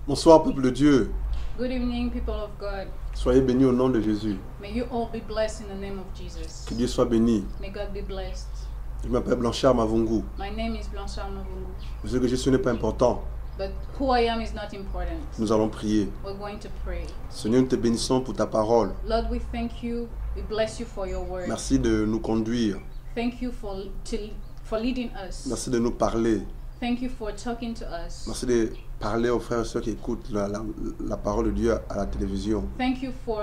Bonsoir, peuple de Dieu. Good evening, people of God. Soyez bénis au nom de Jésus. May you all be blessed in the name of Jesus. Que Dieu soit béni. May God be blessed. Je m'appelle Blanchard Mavungu. My name is Blanchard Mavungu. Ce que je suis n'est pas important. But who I am is not important. Nous allons prier. We're going to pray. Seigneur, nous te bénissons pour ta parole. Lord, we thank you. We bless you for your word. Merci de nous conduire. Thank you for leading us. Merci de nous parler. Thank you for talking to us. Merci de parler aux frères et sœurs qui écoutent la parole de Dieu à la télévision. Thank you for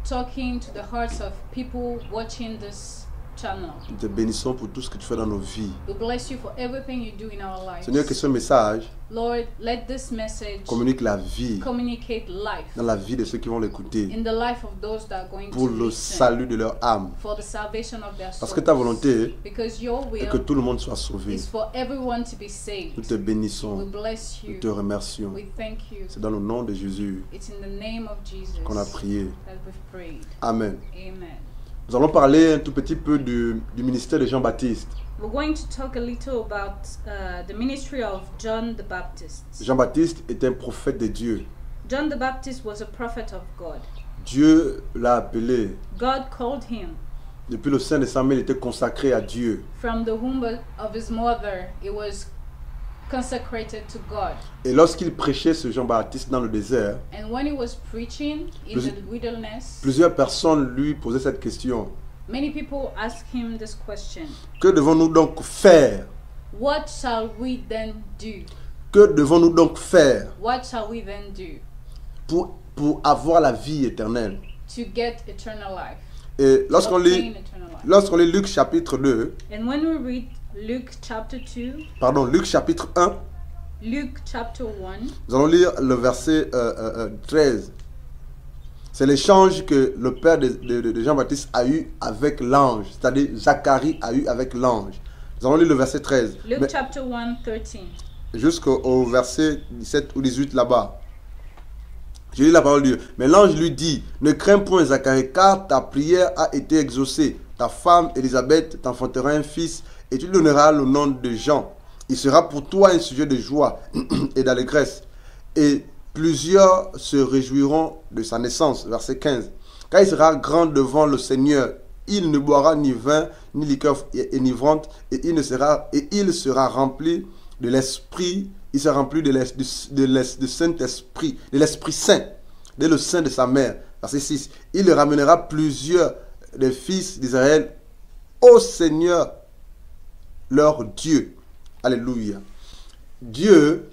talking to the hearts of people watching this channel. Nous te bénissons pour tout ce que tu fais dans nos vies. We bless you for everything you do in our lives. Seigneur, que ce message Lord, let this message communique la vie communicate life dans la vie de ceux qui vont l'écouter in the life of those that are going pour to le listen, salut de leur âme. for the salvation of their Parce souls. que ta volonté Because your est que will tout le monde soit sauvé. is for everyone to be Nous saved. te We bénissons. bless Nous you. te remercions. We thank you. C'est dans le nom de Jésus It's in the name of Jesus qu'on a prié. that we've prayed. Amen. Amen. Nous allons parler un tout petit peu du ministère de Jean-Baptiste. We're going to talk a little about the ministry of John the Baptist. Jean-Baptiste est un prophète de Dieu. John the Baptist was a prophet of God. Dieu l'a appelé. God called him. Depuis le sein de sa mère, il était consacré à Dieu. From the womb of his mother, he was consecrated to God. Et lorsqu'il prêchait ce Jean-Baptiste dans le désert, And when he was preaching in the wilderness, plusieurs personnes lui posaient cette question. many people asked him this question: Que devons-nous donc faire? What shall we then do? Que devons-nous donc faire What shall we then do pour avoir la vie éternelle? to get eternal life? Et To obtain eternal life. lorsqu'on lit Luc chapitre 2, And when we read Luke chapter 2, Luc chapitre 1, Luke chapter 1, nous allons lire le verset 13. C'est l'échange que le père de Jean-Baptiste a eu avec l'ange, c'est-à-dire Zacharie a eu avec l'ange. Nous allons lire le verset 13. Luke Mais chapter 1, 13. jusqu'au verset 17 ou 18 là-bas. Je lis la parole de Dieu. Mais l'ange lui dit: Ne crains point, Zacharie, car ta prière a été exaucée. Ta femme Élisabeth t'enfantera un fils, et tu lui donneras le nom de Jean. Il sera pour toi un sujet de joie et d'allégresse. Et plusieurs se réjouiront de sa naissance. Verset 15. Car il sera grand devant le Seigneur. Il ne boira ni vin, ni liqueur enivrante, et il sera rempli de l'Esprit. Il sera rempli de Saint-Esprit, de l'Esprit Saint, dès le sein de sa mère. Verset 6. Il ramènera plusieurs des fils d'Israël au Seigneur, leur Dieu. Alléluia. Dieu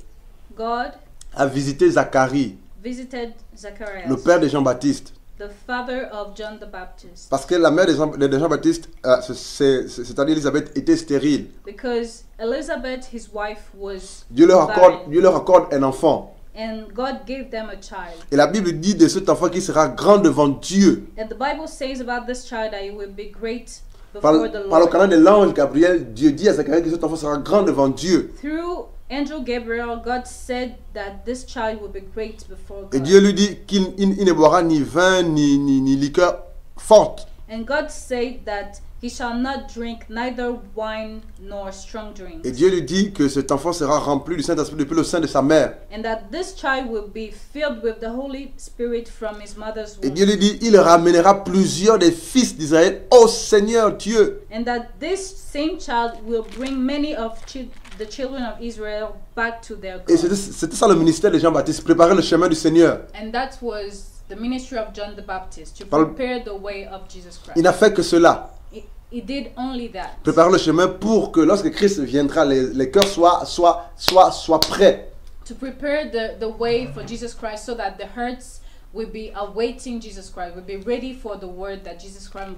God a visité Zacharie, visited Zacharias, le père de Jean-Baptiste. the father of John the Baptist, Parce que la mère de Jean-Baptiste, c'est-à-dire Élisabeth, était stérile. because Elizabeth, his wife, was Dieu leur barren, accorde un enfant. and God gave them a child. Et la Bible dit de cet enfant qu'il sera grand devant Dieu. And the Bible says about this child that he will be great Par before the le Lord. canal de l'ange Gabriel, Dieu dit à Zacharie que cet enfant sera grand devant Dieu. Through Angel Gabriel, God said that this child will be great before Et God. Dieu lui dit qu'il ne boira ni vin ni liqueur forte. And God said that he shall not drink neither wine nor strong drink. Et Dieu lui dit que cet enfant sera rempli du Saint-Esprit depuis le sein de sa mère. And that this child will be filled with the Holy Spirit from his mother's Et womb. Dieu lui dit, il ramènera plusieurs des fils d'Israël au Seigneur Dieu. And that this same child will bring many of the children of Israel back to their Et God. c'était ça le ministère de Jean-Baptiste, préparer le chemin du Seigneur. And that was the ministry of John the Baptist, to Par- prepare the way of Jesus Il Christ. n'a fait que cela, He did only that. préparer le chemin pour que lorsque Christ viendra, les cœurs soient prêts. To prepare the way for Jesus Christ, so that the hearts will be awaiting Jesus Christ, will be ready for the word that Jesus Christ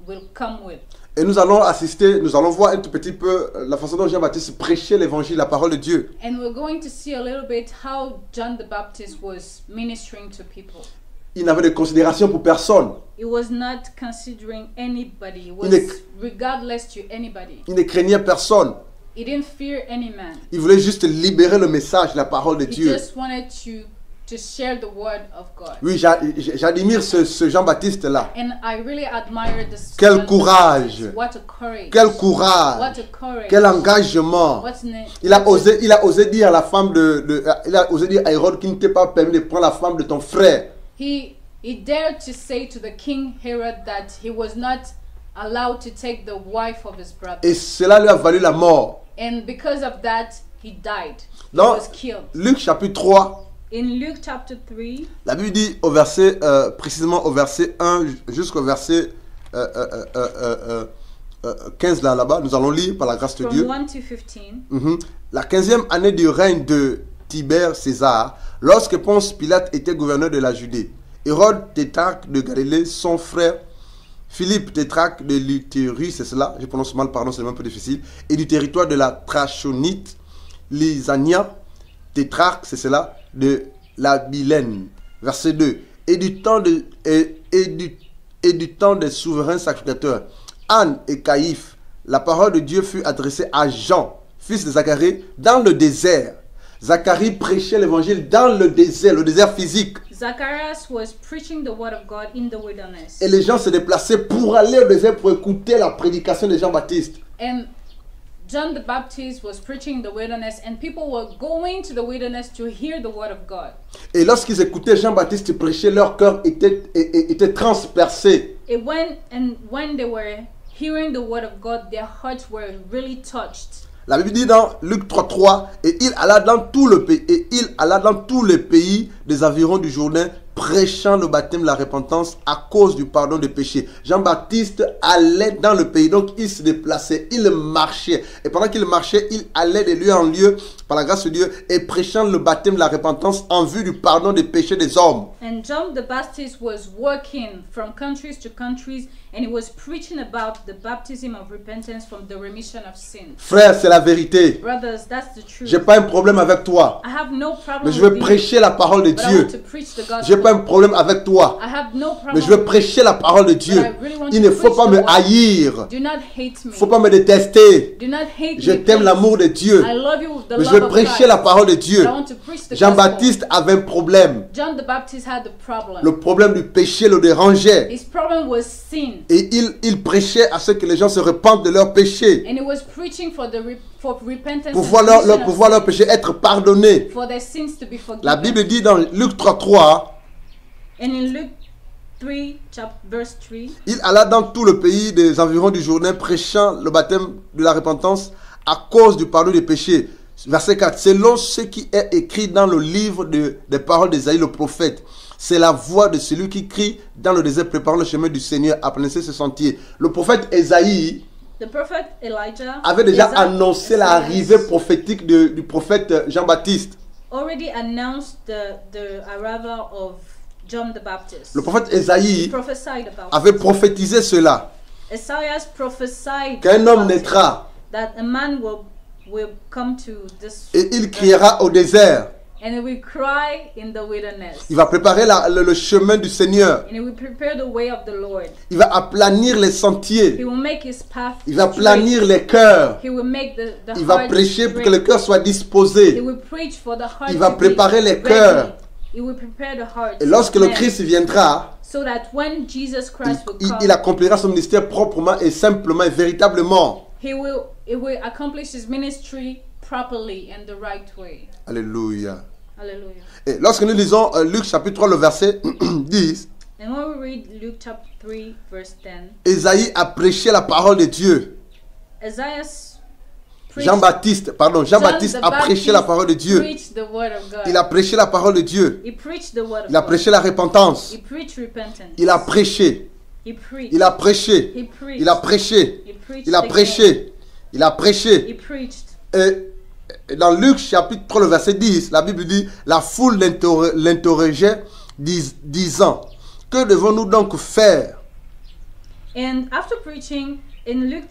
will come with. Et nous allons voir un tout petit peu la façon dont Jean-Baptiste prêchait l'évangile, la parole de Dieu. And we're going to see a little bit how John the Baptist was ministering to people. Il n'avait de considération pour personne. He was not considering anybody. He was Il ne- regardless to anybody. Il ne craignait personne. He didn't fear any man. Il voulait juste libérer le message, la parole de He Dieu. just wanted to to share the word of God. Oui, j'admire ce Jean-Baptiste-là. And I really admire this. Quel courage. What a courage. Quel courage. What a courage. Quel engagement. Il a osé dire à la femme il a osé dire à Hérode qu'il ne t'est pas permis de prendre la femme de ton frère. He dared to say to the king Herod that he was not allowed to take the wife of his brother. Et cela lui a valu la mort. And because of that, he died. He Dans was killed. Luc chapitre 3, In Luke chapter 3, la Bible dit au verset, précisément au verset 1 jusqu'au verset 15 là-bas, nous allons lire par la grâce de from Dieu. 1 to 15. La 15e année du règne de Tibère César, lorsque Ponce Pilate était gouverneur de la Judée, Hérode tétrarque de Galilée, son frère Philippe tétrarque de l'Iturie, c'est cela, je prononce mal, pardon, c'est un peu difficile, et du territoire de la Trachonite, Lysania, tétrarque, c'est cela, de la Bilène. Verset 2. Et du temps des souverains sacrificateurs, Anne et Caïphe, la parole de Dieu fut adressée à Jean, fils de Zacharie, dans le désert. Zacharie prêchait l'évangile dans le désert physique. Zacharias was preaching the word of God in the wilderness. Et les gens se déplaçaient pour aller au désert pour écouter la prédication de Jean-Baptiste. And John the Baptist was preaching in the wilderness, and people were going to the wilderness to hear the word of God. Et lorsqu'ils écoutaient Jean-Baptiste prêcher, leur cœur était transpercé. And when they were hearing the word of God, their hearts were really touched. La Bible dit dans Luc 3:3, et il alla dans tout le pays, des environs du Jourdain, prêchant le baptême de la repentance à cause du pardon des péchés. Jean-Baptiste allait dans le pays, donc il se déplaçait, il marchait. Et pendant qu'il marchait, il allait de lieu en lieu, par la grâce de Dieu, et prêchant le baptême de la repentance en vue du pardon des péchés des hommes. And John the Baptist was walking from countries to countries, and he was preaching about the baptism of repentance from the remission of sin. Frère, c'est la vérité. Brothers, that's the truth. J'ai pas un problème avec toi, I have no problem mais je with veux you, prêcher la parole de but I Dieu. want to preach the gospel. J'ai pas un problème avec toi, I have no problem mais je veux with prêcher la parole de Dieu. I really want Il to ne faut preach pas the me word. haïr. Do not hate me. Faut pas me détester. Do not hate Je me. t'aime please. l'amour de Dieu. I love you with the Mais je love veux of prêcher Christ. la parole de Dieu. But I want to preach the Jean-Baptiste avait un problème. gospel. John the Baptist had the problem. Le problème du péché le dérangeait. His problem was sin. Et il prêchait à ce que les gens se repentent de leurs péchés. And he was preaching for repentance Pour and voir remission of leurs péchés être pardonnés. for their sins to be forgiven. La Bible dit dans Luc 3:3, And in Luke 3, verse 3, il alla dans tout le pays des environs du Jourdain prêchant le baptême de la repentance à cause du pardon des péchés. Verset 4. Selon ce qui est écrit dans le livre des paroles d'Ésaïe le prophète, c'est la voix de celui qui crie dans le désert, préparant le chemin du Seigneur, aplanissez ce sentier. Le prophète Ésaïe the prophet Elijah avait déjà Isaiah- annoncé l'arrivée prophétique du prophète Jean-Baptiste. already announced the arrival of John the Baptist. Le prophète He Ésaïe prophesied about avait prophétisé cela, Isaiah prophesied qu'un homme about it, naîtra that a man will come to this et il criera au désert. and he will cry in the wilderness, Il va préparer le chemin du Seigneur. and he will prepare the way of the Lord. Il va aplanir les He sentiers. will make his path Il va straight. planir les cœurs. He will make the Il va heart prêcher pour que straight. le cœur soit He disposé. will preach for the heart Il va to be préparer les ready. cœurs. He will prepare the heart. Et lorsque le Christ viendra, so that when Jesus Christ will come, il accomplira son ministère proprement et simplement et véritablement. he will accomplish his ministry properly and the right way. Alléluia. Hallelujah. Et lorsque nous lisons Luc chapitre 3, le verset 10, And when we read Luke chapter 3 verse 10, Ésaïe a prêché la parole de Dieu. Isaiah preached, Jean-Baptiste John the a prêché la parole de Dieu. preached the word of God. Il a prêché la parole de Dieu. He preached the word of Il a God. prêché la repentance. He preached repentance. Il a prêché. He preached. Il a prêché. He preached. Il a prêché. He preached Il a again. prêché. Il a prêché. He preached. Et dans Luc chapitre 3, le verset 10, la Bible dit, la foule l'interrogeait disant, que devons-nous donc faire? And after preaching in Luke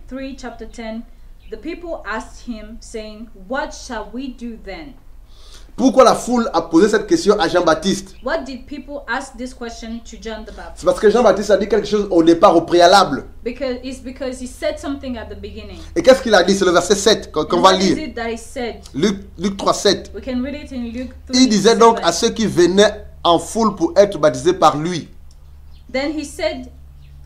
3 chapter 10, the people asked him saying, "What shall we do then?" Pourquoi la foule a posé cette question à Jean-Baptiste? What did people ask this question to John the Baptist? C'est parce que Jean-Baptiste a dit quelque chose au départ, au préalable. Because he said something at the beginning. Et qu'est-ce qu'il a dit? C'est le verset 7 qu'on And va what is lire. it that he said? Luc 3, 7. We can read it in Luke 3. Il disait donc 7. à ceux qui venaient en foule pour être baptisés par lui. Then he said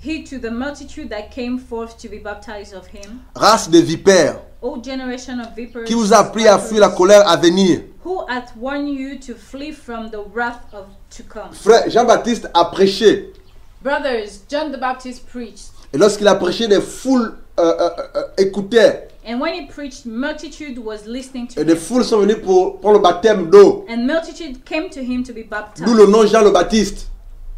he to the multitude that came forth to be baptized of him, Race de vipères, O generation of vipers, qui vous a appris à fuir la colère à venir. who hath warned you to flee from the wrath of to come. Frère, Jean-Baptiste a prêché. Brothers, John the Baptist preached. Et lorsqu'il a prêché, des foules écoutaient. And when he preached, multitude was listening to Et des him. foules sont venues pour le baptême d'eau. And multitude came to him to be baptized. D'où le nom Jean le Baptiste.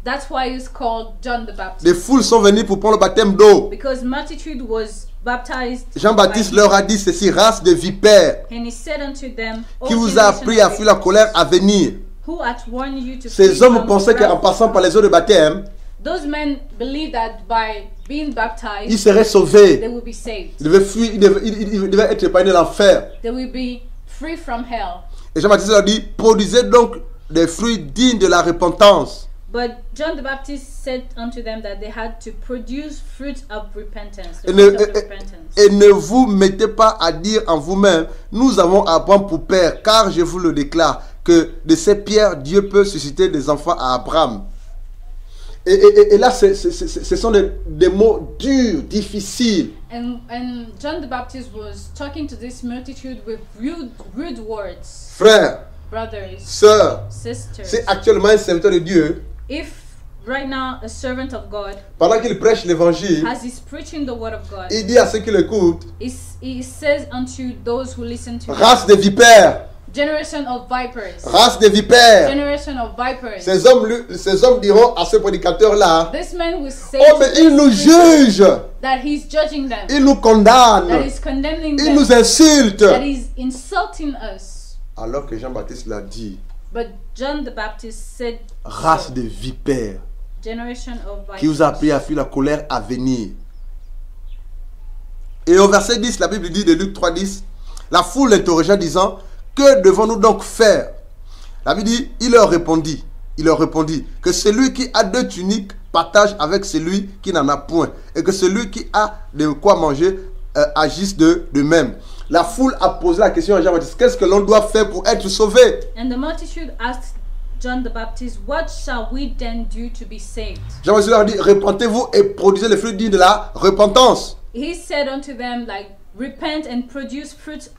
That's why he's called John the Baptist. Des foules sont venues pour prendre le baptême d'eau. Because multitude was baptized. Jean-Baptiste by leur a dit ceci, race de vipères, him. And he said unto them, O qui vous a generation appris à of fuir la colère à venir. who hath warned you to Ces flee hommes from pensaient the qu'en wrath? passant par les eaux de baptême, Those men believed that by being ils baptized, seraient they sauvés. will be saved. Ils devaient fuir, ils devaient être épargnés de l'enfer. They will be free from hell. Et Jean-Baptiste leur dit, produisez donc des fruits dignes de la repentance. But John the Baptist said unto them that they had to produce fruit of repentance. The Et ne, fruit of the repentance. et ne vous mettez pas à dire en vous-même, nous avons Abraham pour père, car je vous le déclare, que de ces pierres, Dieu peut susciter des enfants à Abraham. Et là, ce sont des mots durs, difficiles. And John the Baptist was talking to this multitude with rude words. Frères, Brothers, sœurs, sisters, c'est actuellement un serviteur de Dieu, if right now a servant of God, pendant qu'il prêche l'évangile, as he's preaching the word of God, il dit à ceux qui l'écoutent, he says unto those who listen to him, race de vipères, generation of vipers, race de vipères. generation of vipers. Ces hommes diront à ce prédicateur-là, This man will say oh to mais this il nous preacher juge, that he's judging them, il nous that condamne, he's condemning il them, nous insulte. that he's insulting us. Alors que Jean-Baptiste l'a dit, But John the Baptist said, race de vipères, generation of qui vous a vipers. appris à fuir la colère à venir. Et au verset 10, la Bible dit de Luc 3, 10, la foule l'interrogea disant, que devons-nous donc faire? La Bible dit, il leur répondit, que celui qui a 2 tuniques partage avec celui qui n'en a point, et que celui qui a de quoi manger agisse de même. La foule a posé la question à Jean-Baptiste, qu'est-ce que l'on doit faire pour être sauvé? And the multitude asked John the Baptist, what shall we then do to be saved? Jean-Baptiste leur dit, repentez-vous et produisez les fruits dignes de la repentance. He said unto them, like, repent and produce fruit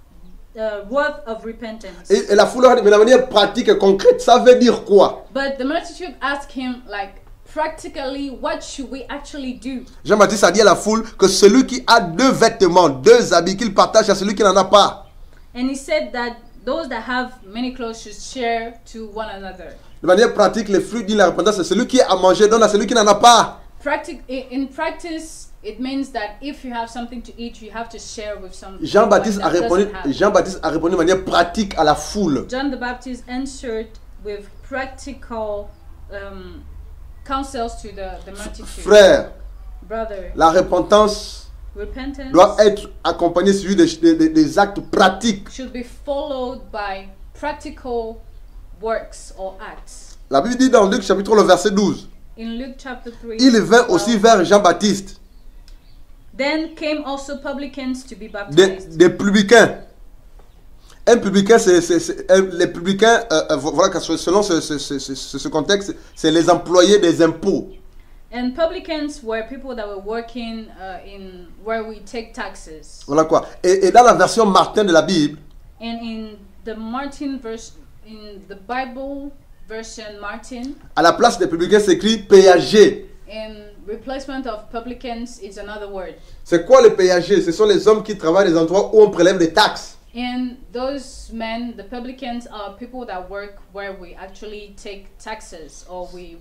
worth of repentance. Et la foule leur a dit, mais de manière pratique et concrète, ça veut dire quoi? But the multitude asked him, like, practically, what should we actually do? Jean-Baptiste a dit à la foule que celui qui a 2 vêtements, 2 habits, qu'il partage à celui qui n'en a pas. And he said that those that have many clothes should share to one another. De manière pratique, les fruits dignes de la repentance, c'est celui qui a à manger donne à celui qui n'en a pas. In practice, it means that if you have something to eat, you have to share with someone Jean-Baptiste that a répondu, doesn't have. Jean-Baptiste a répondu de manière pratique à la foule. John the Baptist answered with practical counsels to the multitude. Frère, Brother, la repentance repentance doit être accompagnée suivie des actes pratiques. should be followed by practical works or acts. La Bible dit dans Luc chapitre 3, le verset 12, In Luke chapter 3, il vint aussi 12, vers Jean-Baptiste, then came also publicans to be baptized. des publicains. Un publicain, les publicains, voilà, selon ce contexte, c'est les employés des impôts. And publicans were people that were working in where we take taxes. Voilà quoi. Et dans la version Martin de la Bible, And in the Martin verse, in the Bible version Martin, à la place des publicains, c'est écrit péagers. in replacement of publicans is another word. C'est quoi les péagers? Ce sont les hommes qui travaillent dans des endroits où on prélève des taxes. And those men, the publicans, are people that work where we actually take taxes or we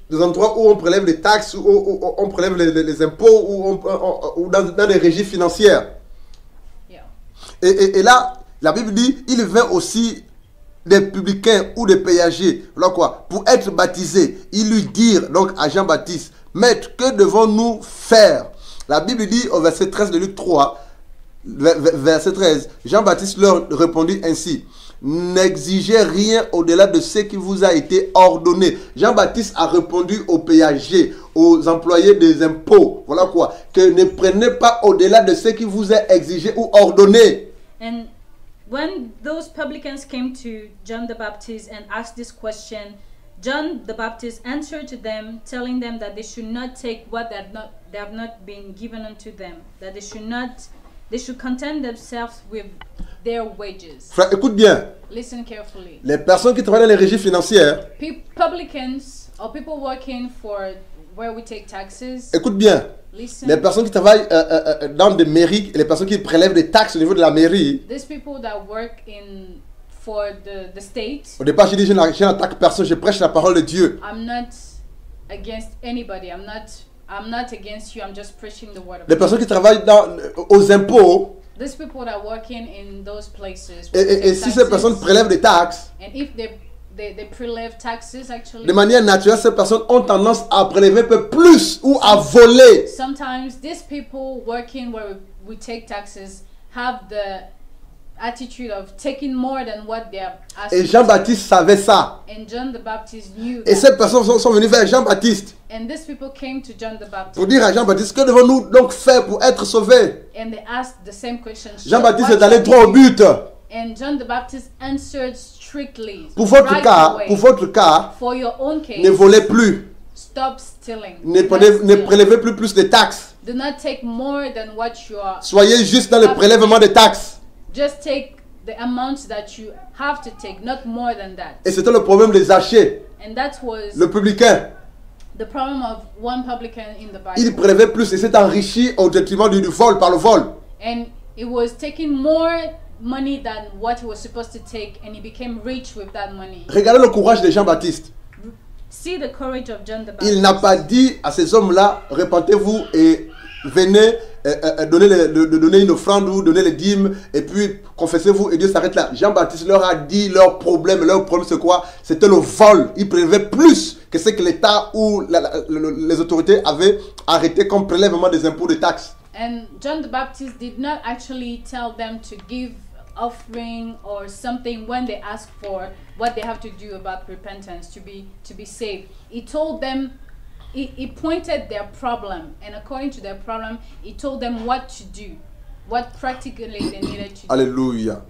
Des endroits où on prélève des taxes, où on prélève les impôts, ou dans des régies financières. yeah. Et là, la Bible dit, il vint aussi des publicains ou des péagers. Voilà quoi. Pour être baptisés, ils lui dirent donc à Jean-Baptiste, Maître, que devons-nous faire? La Bible dit au verset 13 de Luc 3, verset 13, Jean-Baptiste leur répondit ainsi, n'exigez rien au-delà de ce qui vous a été ordonné. Jean-Baptiste a répondu aux péagers, aux employés des impôts. Voilà quoi. Que ne prenez pas au-delà de ce qui vous est exigé ou ordonné. And when those publicans came to John the Baptist and asked this question, John the Baptist answered to them, telling them that they should not take what they have not been given unto them, that they should content themselves with their wages. Frère, écoute bien. Listen carefully. Les personnes qui travaillent dans les régies financières, Publicans or people working for where we take taxes. écoute bien. Listen. Les personnes qui travaillent dans des mairies, les personnes qui prélèvent des taxes au niveau de la mairie. These people that work for the state. Au départ, je dis je n'attaque personne, je prêche la parole de Dieu. I'm not against anybody. I'm not against you. I'm just preaching the word of Les God. personnes qui travaillent aux impôts, These people that are working in those places. et si ces personnes prélèvent des taxes, and if they preleve taxes actually. de manière naturelle, ces personnes ont tendance à prélever un peu plus ou à voler. Sometimes these people working where we take taxes have the attitude of taking more than what they are asking. Et Jean-Baptiste savait ça. And John the Baptist knew Et that. ces personnes sont venues vers Jean-Baptiste And these people came to John the Baptist. pour dire à Jean-Baptiste, que devons-nous donc faire pour être sauvés? And they asked the same question. Jean-Baptiste What est allé shall droit we au do? but. And John the Baptist answered strictly. Pour votre right cas, away. pour votre cas, For your own case, ne volez plus. stop stealing. Ne Do not ne steal. prélevez plus de taxes. Do not take more than what you are. Soyez juste dans le prélèvement des taxes. Just take the amount that you have to take, not more than that. Et c'était le problème des Zachée, And that was le publicain. the problem of one publican in the Il Bible. prélevait plus et s'est enrichi au détriment du vol, par le vol. And it was taking more money than what he was supposed to take, and he became rich with that money. Regardez le courage de Jean-Baptiste. See the courage of John the Il n'a Baptist. pas dit à ces hommes-là, repentez-vous et venez donner une offrande ou donner les dîmes et puis confessez-vous et Dieu s'arrête là. Jean-Baptiste leur a dit leur problème c'est quoi? C'était le vol. Ils prélevaient plus que ce que l'État ou les autorités avaient arrêté comme prélèvement des impôts de taxes. And John the Baptist did not actually tell them to give offering or something when they ask for what they have to do about repentance to be saved. He told them, he pointed their problem, and according to their problem, he told them what to do, what practically they needed to do. Alléluia.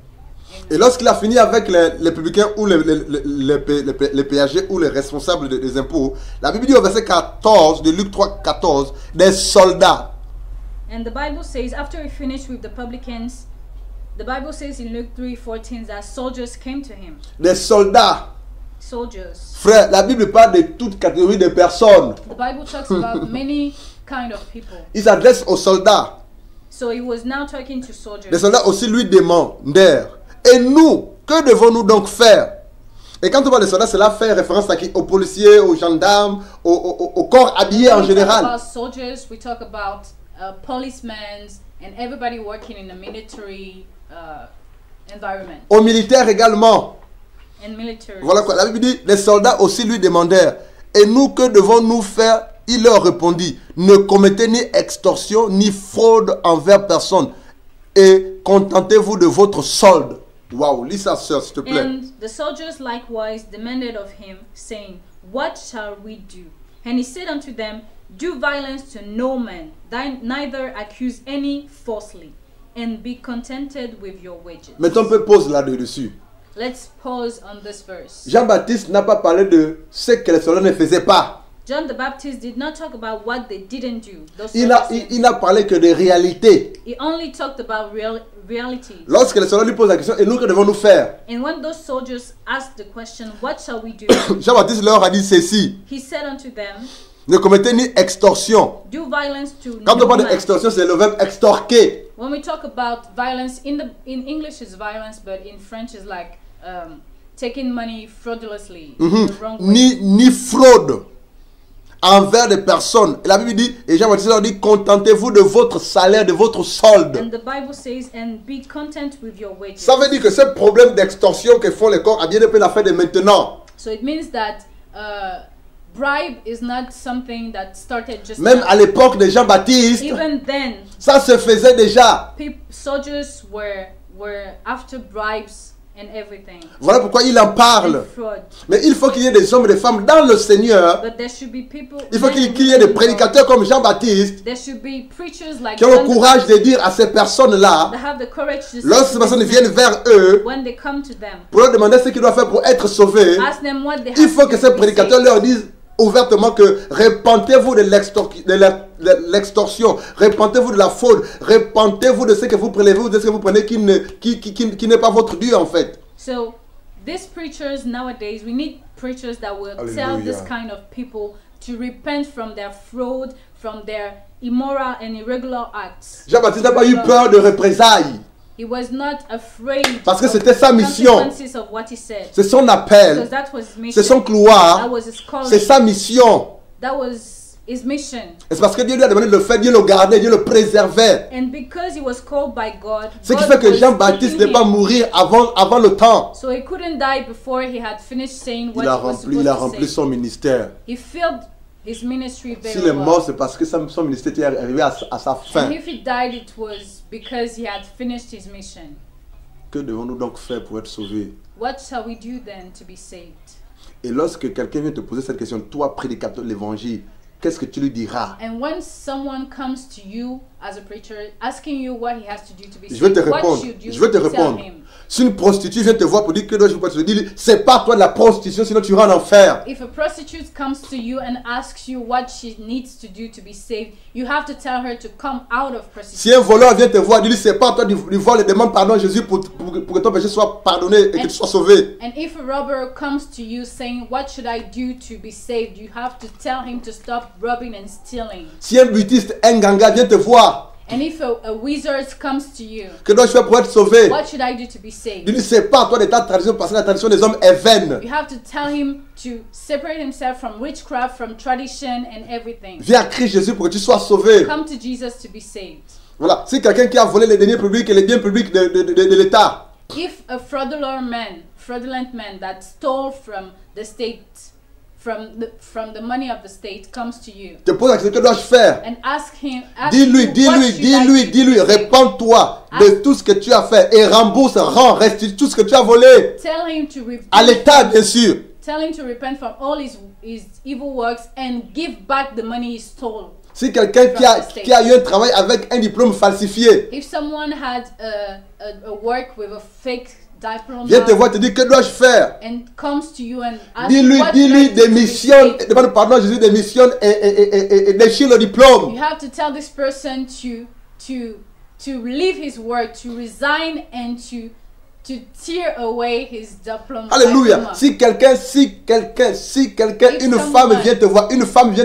Et lorsqu'il a fini avec les publicains ou les péagers ou les responsables des impôts, la Bible dit au verset 14 de Luc 3, 14, des soldats. And the Bible says, after he finished with the publicans, the Bible says in Luke 3:14 that soldiers came to him. Des soldats. Soldiers. Frère, la Bible parle de toute catégorie de personnes. The Bible talks about many kind of people. Il s'adresse aux soldats. So he was now talking to soldiers. Les soldats aussi lui demandèrent. Et nous, que devons-nous donc faire? Et quand on parle de soldats, cela fait référence à qui? Aux policiers, aux gendarmes, au corps habillé en When we talk général. about soldiers, we talk about policemen and everybody working in a military environment. Aux militaires également. And military. Voilà quoi. La Bible dit, les soldats aussi lui demandèrent. Et nous, que devons-nous faire? Il leur répondit, ne commettez ni extorsion ni fraude envers personne. Et contentez-vous de votre solde. Waouh, lis ça, sœur, s'il te plaît. And the soldiers likewise demanded of him, saying, What shall we do? And he said unto them, Do violence to no man, neither accuse any falsely, and be contented with your wages. Mettons un peu pause là-dessus. Let's pause on this verse. Jean-Baptiste n'a pas parlé de ce que les soldats ne faisaient pas. John the Baptist did not talk about what they didn't do. Those Il soldiers n'a parlé que de réalité. He only talked about reality. Lorsque les soldats lui posent la question, et nous, que devons-nous faire? And when those soldiers asked the question, What shall we do? Jean-Baptiste leur a dit ceci. He said unto them, Ne commettez ni extorsion. Do violence to Quand no on parle man. d'extorsion, c'est le verbe extorquer. When we talk about violence, in English is violence, but in French is like taking money fraudulously, in the wrong way. Ni fraude envers des personnes. Et la Bible dit, et Jean-Baptiste leur dit, contentez-vous de votre salaire, de votre solde. And the Bible says, and be content with your wages. Ça veut dire que ce problème d'extorsion que font les corps a bien pu la faire de maintenant. So it means that bribe is not something that started just Même now. à l'époque de Jean-Baptiste, Even then, ça se faisait déjà. soldiers were after bribes and everything. Voilà pourquoi il en And parle. fraud. Mais il faut qu'il y ait des hommes et des femmes dans le Seigneur. But there should be people. Il faut men and qu'il y ait des women prédicateurs comme Jean-Baptiste There should be preachers like qui ont le John the courage de dire à ces personnes-là, that have the courage to say lorsque ces to personnes these viennent men, vers eux, when they come to them, pour leur demander ce qu'ils doivent faire pour être sauvés, ask them what they il have faut to que do ces to be prédicateurs saved. leur disent ouvertement que repentez-vous de l'extorsion, repentez-vous de la fraude, repentez-vous de ce que vous prélevez ou de ce que vous prenez qui n'est pas votre dû en fait. So, these preachers nowadays, we need preachers that will tell Hallelujah. this kind of people to repent from their fraud, from their immoral and irregular acts. Jean-Baptiste n'a pas eu peur de représailles He was not afraid parce que of c'était sa mission, consequences of what he said. c'est son Because appel, that was his mission. c'est son That couloir, was his calling. c'est sa mission. That was his mission. Et c'est parce que Dieu lui a demandé de le faire, Dieu le gardait, Dieu le préservait. And because he was called by God, Ce qui God fait que was Jean-Baptiste keeping n'est pas him. mourir avant le temps. So he couldn't die before he had finished saying what Il a he was rempli, supposed il a to rempli say. son ministère. He filled his ministry very S'il est well. mort, c'est parce que son ministère était arrivé à sa fin. And if he died, it was because he had finished his mission. Que devons-nous donc faire pour être sauvés? What shall we do then to be saved? Et lorsque quelqu'un vient te poser cette question, toi, prédicateur de l'évangile, qu'est-ce que tu lui diras? And when someone comes to you as a preacher asking you what he has to do to be Je vais saved, te what répondre. should you Je vais te tell répondre. him? Si une prostituée vient te voir pour dire que dois-je pas te dire, c'est pas toi de la prostitution, sinon tu iras en enfer. If a prostitute comes to you and asks you what she needs to do to be saved, you have to tell her to come out of Si prostitution. un voleur vient te voir, dis-lui, c'est pas toi du vol et demande pardon à Jésus pour que ton péché soit pardonné et que tu sois sauvé. And if a robber comes to you saying, what should I do to be saved? You have to tell him to stop robbing and stealing. Si un butiste, un ganga vient te voir, And if a wizard comes to you, que dois-je faire pour être sauvé? what should I do to be saved? Dis-lui, c'est pas toi de ta tradition, parce que la tradition des hommes est vaine. You have to tell him to separate himself from witchcraft, from tradition and everything. Viens à Christ Jésus pour que tu sois sauvé. Come to Jesus to be saved. Voilà, si quelqu'un qui a volé les deniers publics et les biens publics de l'État, If a fraudulent man that stole from the state, from the money of the state comes to you te pose la question, que dois-je faire? and ask you, Dis-lui, what should I do to be saved? répands-toi de tout ce que tu as fait et rembourse, restitue tout ce que tu as volé Tell him to repent. à l'État, bien sûr. Tell him to repent from all his evil works and give back the money he stole. Si quelqu'un qui a eu un travail avec un diplôme falsifié If someone had a work with a fake diploma vient te voir te dire, que dois-je faire? and comes to you and asks Dis-lui, what should I do to be démissionne, saved, demande pardon à Jésus, démissionne et déchire le diplôme. you have to tell this person to leave his work, to resign and to tear away his diploma. Alléluia. Si quelqu'un, une femme vient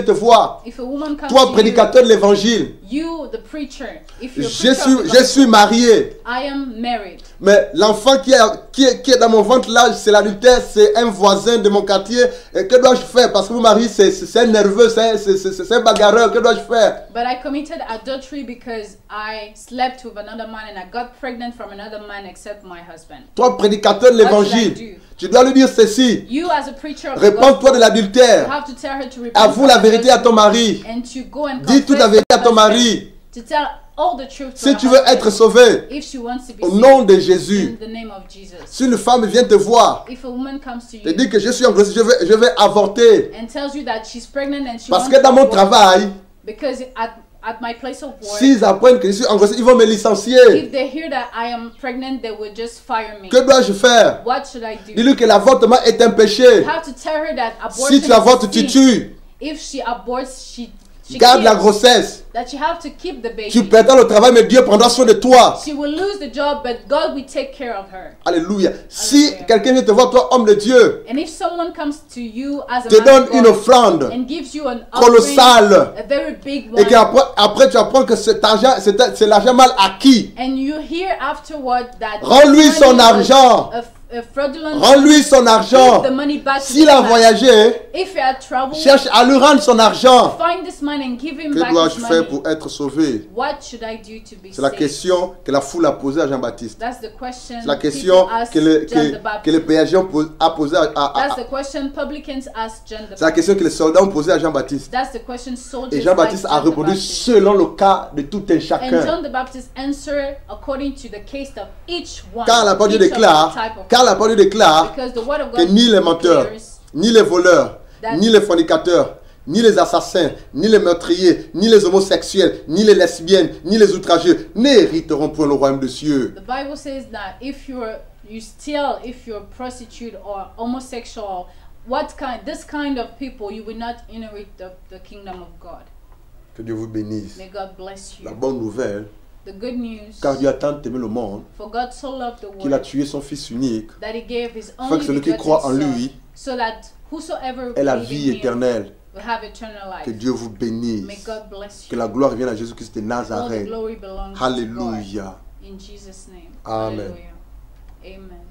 te voir, If a woman comes toi, to prédicateur de l'évangile, you, the preacher, if you're a je preacher of the suis gospel, marié, I am married. mais l'enfant qui est dans mon ventre là, c'est l'adultère, c'est un voisin de mon quartier. Et que dois-je faire? Parce que mon mari, c'est un nerveux, c'est un bagarreur. Que dois-je faire? But I committed adultery because I slept with another man and I got pregnant from another man except my husband. Toi, prédicateur de What should I l'évangile, do? tu dois lui dire ceci. You as a preacher of the Répands-toi de gospel, you l'adultère. have to tell her to repent Avoue from la vérité à adultery ton mari. and to go and Dis toute la confess vérité à to ton her mari. husband, to tell all the truth to Si her tu veux husband, être sauvé, if she wants to be au saved, nom de in Jésus, the name of Jesus. si une femme vient te voir, If a woman comes to te you dit que je suis en grossesse, je vais avorter. and tells you that she's pregnant and she Parce wants que dans to mon abort, travail, because at my place of work, s'ils apprennent que je suis en grossesse, ils vont me licencier. if they hear that I am pregnant, they will just fire me. Que dois-je faire? What should I do? Dis-lui que l'avortement est un péché. You have to tell her that abortion Si tu is a avortes, tu sin. tues. If she aborts, she Garde la kills. grossesse. That you have to keep the baby. Tu perdras le travail, mais Dieu prendra soin de toi. She will lose the job, but God will take care of her. Alléluia. Si Alléluia. quelqu'un vient te voir, toi, homme de Dieu, And if someone comes to you as a te man donne of une God offrande and gives you an colossale, offering, a very big et one, qu'après tu apprends que cet argent, c'est l'argent mal acquis, and you hear afterward that rends-lui money son was argent. a fraudulent, Rends-lui son argent. give the money back to S'il the a man. voyagé, If you had trouble, cherche à lui rendre son argent. find this man and give him Que back dois-je his faire money. pour être sauvé? What should I do to be C'est la saved? question que la foule a posée à Jean-Baptiste. That's the question. C'est la question people asked que John the Baptist. les péagiens a posée That's the question publicans asked John the c'est la question que les soldats ont posée à Jean-Baptiste. That's the question soldiers Et Jean-Baptiste asked a John the répondu Baptist. selon le cas de tout un And chacun. John the Baptist answered according to the case of each one. Car la parole de Dieu each of déclare, the type of car Car la parole déclare Because the word of que God ni les menteurs, declares ni les voleurs, that ni les fornicateurs, ni les assassins, ni les meurtriers, ni les homosexuels, ni les lesbiennes, ni les outrageux n'hériteront point le royaume des cieux. the Bible says that if you steal, if you're a prostitute or homosexual, this kind of people, you will not inherit the kingdom of God. Que Dieu vous bénisse. May God bless you. La bonne nouvelle, The good news, car Dieu a tant aimé le monde for God so loved the qu'il a world tué son Fils unique, that He gave His afin que only celui qui begotten croit en Son, lui so that whosoever ait la believes vie in Him éternelle. will have eternal Que life. Dieu vous May bénisse. God bless Que you. la gloire vienne à Jésus-Christ de All the Nazareth. glory belongs to God. Alléluia. In Jesus' name. Amen. Hallelujah. Amen.